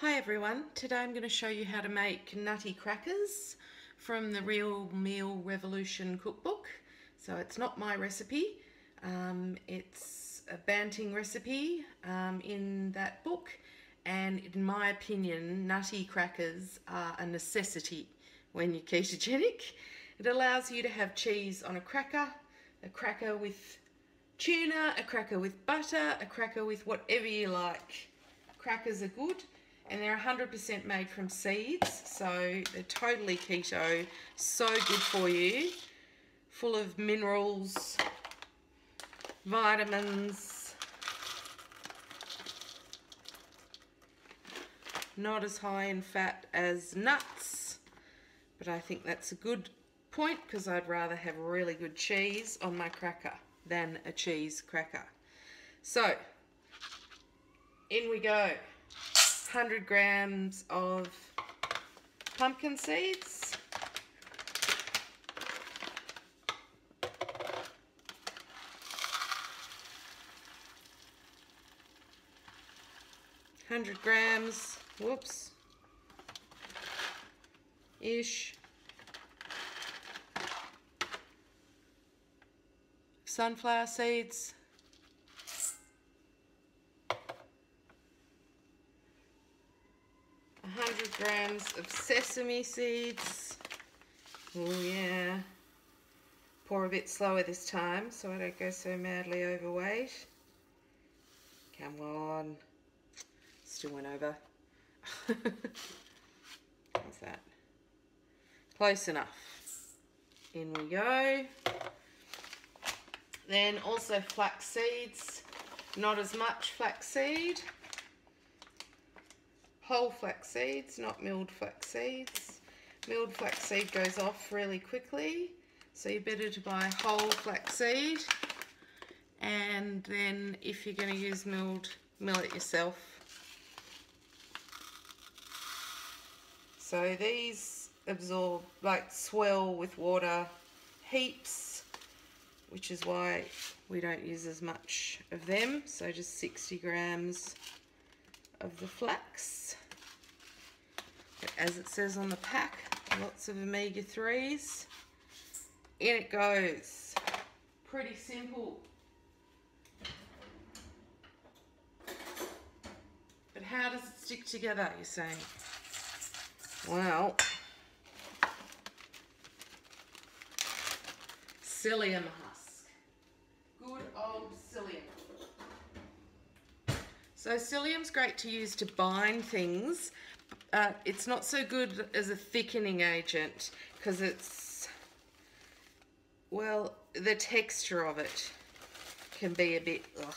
Hi everyone, today I'm going to show you how to make Nutty Crackers from the Real Meal Revolution cookbook. So it's not my recipe, it's a Banting recipe in that book, and in my opinion Nutty Crackers are a necessity when you're ketogenic. It allows you to have cheese on a cracker with tuna, a cracker with butter, a cracker with whatever you like. Crackers are good. And they're 100% made from seeds, so they're totally keto, so good for you, full of minerals, vitamins, not as high in fat as nuts, but I think that's a good point because I'd rather have really good cheese on my cracker than a cheese cracker. So, in we go. 100 grams of pumpkin seeds, 100 grams, ish, sunflower seeds, 100 grams of sesame seeds. Oh yeah. Pour a bit slower this time so I don't go so madly overweight. Come on. Still went over. How's that? Close enough. In we go. Then also flax seeds. Not as much flax seed. Whole flax seeds, not milled flax seeds. Milled flax seed goes off really quickly, so you're better to buy whole flax seed. And then if you're going to use milled, mill it yourself. So these absorb, like swell with water heaps, which is why we don't use as much of them. So just 60 grams of the flax. But as it says on the pack, lots of omega-3s. In it goes. Pretty simple. But how does it stick together, you're saying? Well, psyllium husk. Good old psyllium. So psyllium's great to use to bind things. It's not so good as a thickening agent because it's, well, the texture of it can be a bit ugh.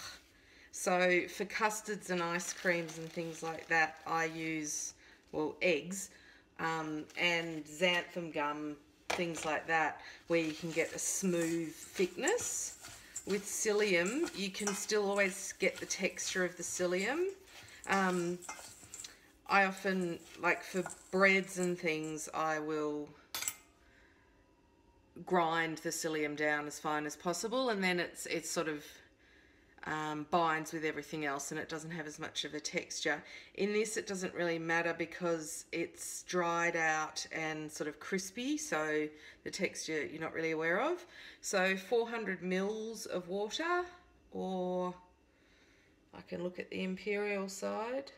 So for custards and ice creams and things like that, I use, well, eggs and xanthan gum, things like that, where you can get a smooth thickness. With psyllium, you can still always get the texture of the psyllium. I often, like for breads and things, I will grind the psyllium down as fine as possible, and then it's sort of binds with everything else and it doesn't have as much of a texture. In this it doesn't really matter because it's dried out and sort of crispy, so the texture you're not really aware of. So 400 mils of water, or I can look at the imperial side,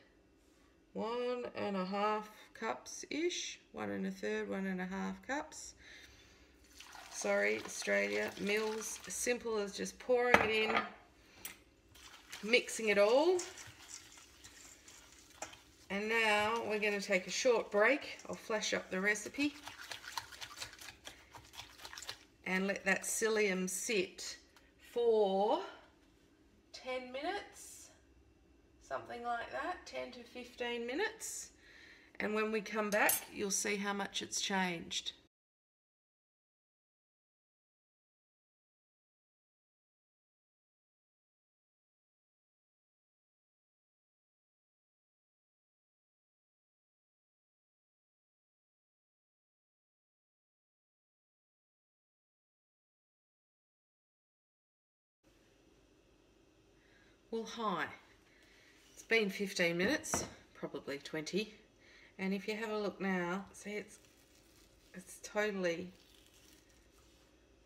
1.5 cups ish, 1 1/3, 1.5 cups. Sorry, Australia, mils. Simple as just pouring it in, mixing it all. And now we're going to take a short break. I'll flash up the recipe and let that psyllium sit for 10 minutes, something like that, 10 to 15 minutes. And when we come back, you'll see how much it's changed. Well, hi. It's been 15 minutes. probably 20. And if you have a look now, see it's totally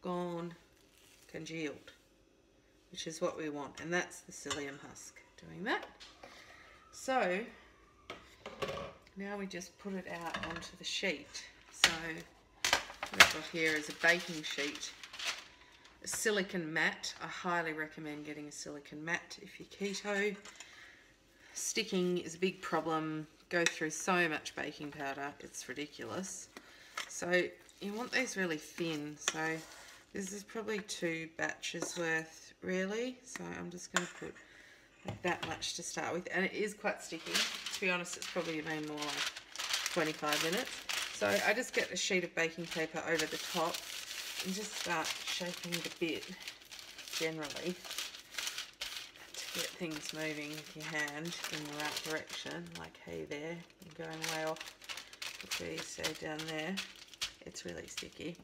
gone congealed, which is what we want, and that's the psyllium husk doing that. So now we just put it out onto the sheet. So what I've got here is a baking sheet, a silicone mat. I highly recommend getting a silicone mat if you're keto. Sticking is a big problem. Go through so much baking powder, it's ridiculous. So you want these really thin. So this is probably 2 batches worth really. So I'm just going to put like that much to start with, and it is quite sticky. To be honest, it's probably been more like 25 minutes. So I just get a sheet of baking paper over the top and just start shaking it a bit generally to get things moving with your hand in the right direction. Like, hey there, you're going way off with where you see down there. It's really sticky.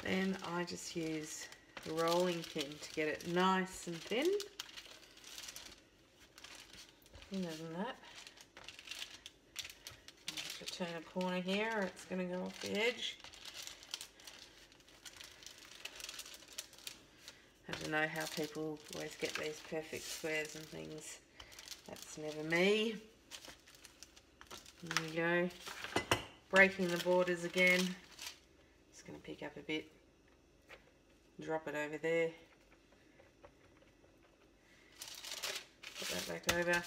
Then I just use the rolling pin to get it nice and thin. Thinner than that. Turn a corner here or it's going to go off the edge. I don't know how people always get these perfect squares and things. That's never me. There we go. Breaking the borders again. Just going to pick up a bit. Drop it over there. Put that back over.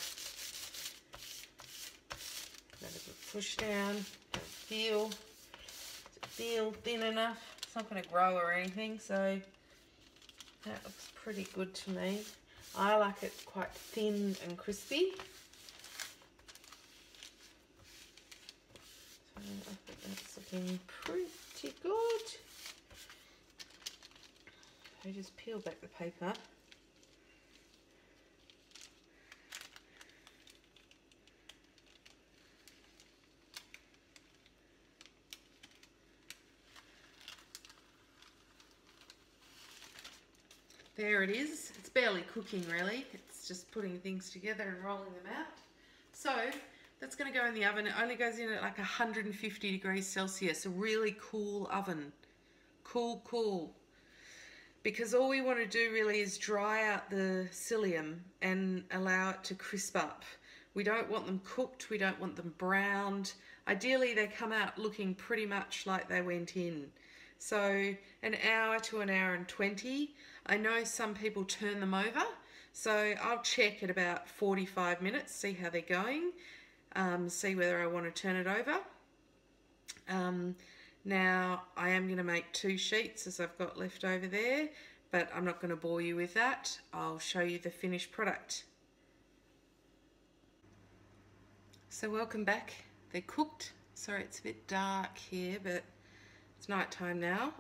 Push down, feel thin enough. It's not going to grow or anything, so that looks pretty good to me. I like it quite thin and crispy. So I think that's looking pretty good. So just peel back the paper. There it is. It's barely cooking really. It's just putting things together and rolling them out. So that's going to go in the oven. It only goes in at like 150 degrees Celsius, a really cool oven. Cool. Because all we want to do really is dry out the psyllium and allow it to crisp up. We don't want them cooked. We don't want them browned. Ideally they come out looking pretty much like they went in. So an hour to an hour and 20. I know some people turn them over, so I'll check at about 45 minutes, see how they're going, see whether I want to turn it over. Now I am going to make 2 sheets as I've got left over there, but I'm not going to bore you with that. I'll show you the finished product. So welcome back. They're cooked. Sorry it's a bit dark here, but it's night time now.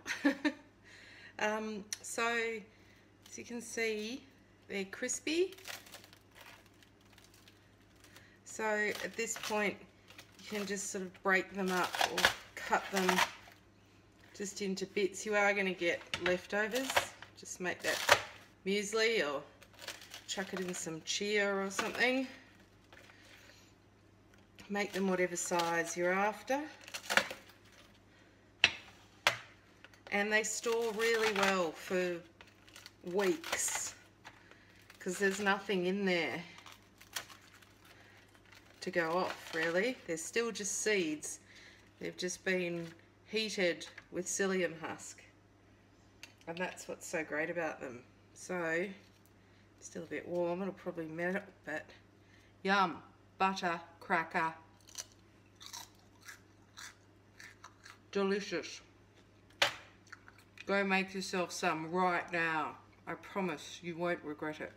So as you can see, they're crispy. So at this point you can just sort of break them up or cut them just into bits. You are going to get leftovers. Just make that muesli or chuck it in some chia or something. Make them whatever size you're after. And they store really well for weeks because there's nothing in there to go off really. They're still just seeds. They've just been heated with psyllium husk, and that's what's so great about them. So still a bit warm, it'll probably melt, but yum. Butter cracker, delicious. Go make yourself some right now. I promise you won't regret it.